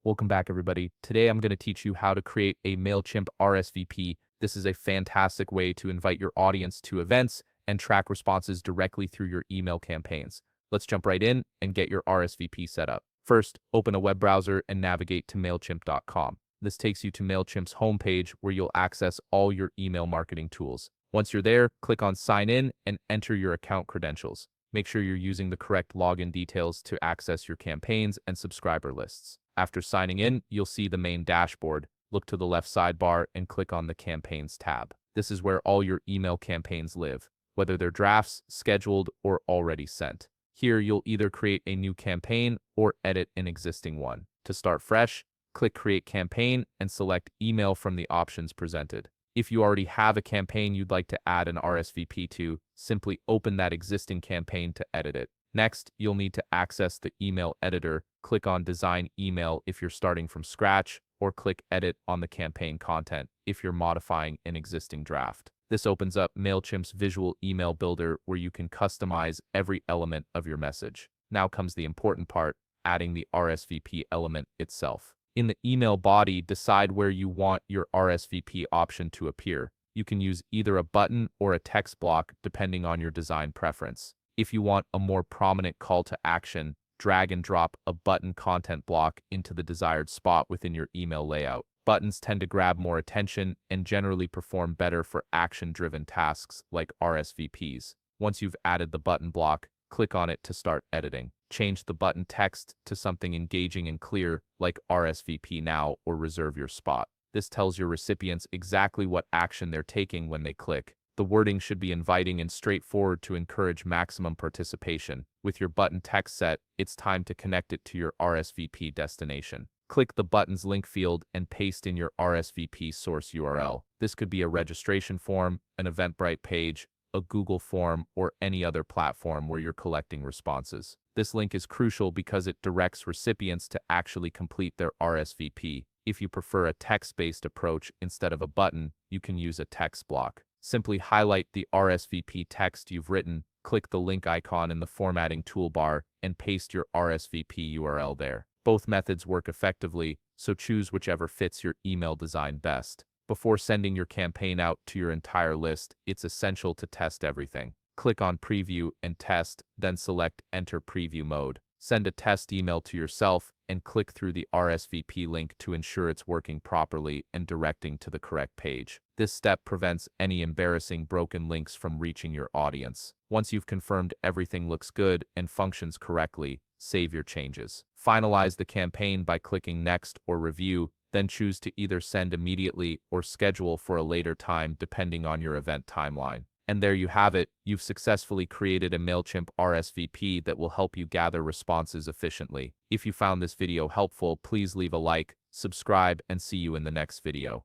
Welcome back, everybody. Today I'm going to teach you how to create a Mailchimp RSVP. This is a fantastic way to invite your audience to events and track responses directly through your email campaigns. Let's jump right in and get your RSVP set up. First, open a web browser and navigate to Mailchimp.com. This takes you to Mailchimp's homepage where you'll access all your email marketing tools. Once you're there, click on Sign In and enter your account credentials. Make sure you're using the correct login details to access your campaigns and subscriber lists. After signing in, you'll see the main dashboard. Look to the left sidebar and click on the Campaigns tab. This is where all your email campaigns live, whether they're drafts, scheduled, or already sent. Here, you'll either create a new campaign or edit an existing one. To start fresh, click Create Campaign and select Email from the options presented. If you already have a campaign you'd like to add an RSVP to, simply open that existing campaign to edit it. Next, you'll need to access the email editor. Click on Design Email if you're starting from scratch, or click Edit on the campaign content if you're modifying an existing draft. This opens up Mailchimp's visual email builder where you can customize every element of your message. Now comes the important part, adding the RSVP element itself. In the email body, decide where you want your RSVP option to appear. You can use either a button or a text block depending on your design preference. If you want a more prominent call to action, drag and drop a button content block into the desired spot within your email layout. Buttons tend to grab more attention and generally perform better for action-driven tasks like RSVPs. Once you've added the button block, click on it to start editing. Change the button text to something engaging and clear like RSVP now or reserve your spot. This tells your recipients exactly what action they're taking when they click. The wording should be inviting and straightforward to encourage maximum participation. With your button text set, it's time to connect it to your RSVP destination. Click the button's link field and paste in your RSVP source URL. This could be a registration form, an Eventbrite page, a Google form, or any other platform where you're collecting responses. This link is crucial because it directs recipients to actually complete their RSVP. If you prefer a text-based approach instead of a button, you can use a text block. Simply highlight the RSVP text you've written, click the link icon in the formatting toolbar, and paste your RSVP URL there. Both methods work effectively, so choose whichever fits your email design best. Before sending your campaign out to your entire list, it's essential to test everything. Click on Preview and Test, then select Enter Preview Mode. Send a test email to yourself and click through the RSVP link to ensure it's working properly and directing to the correct page. This step prevents any embarrassing broken links from reaching your audience. Once you've confirmed everything looks good and functions correctly, save your changes. Finalize the campaign by clicking Next or Review, then choose to either send immediately or schedule for a later time depending on your event timeline. And there you have it, you've successfully created a Mailchimp RSVP that will help you gather responses efficiently. If you found this video helpful, please leave a like, subscribe, and see you in the next video.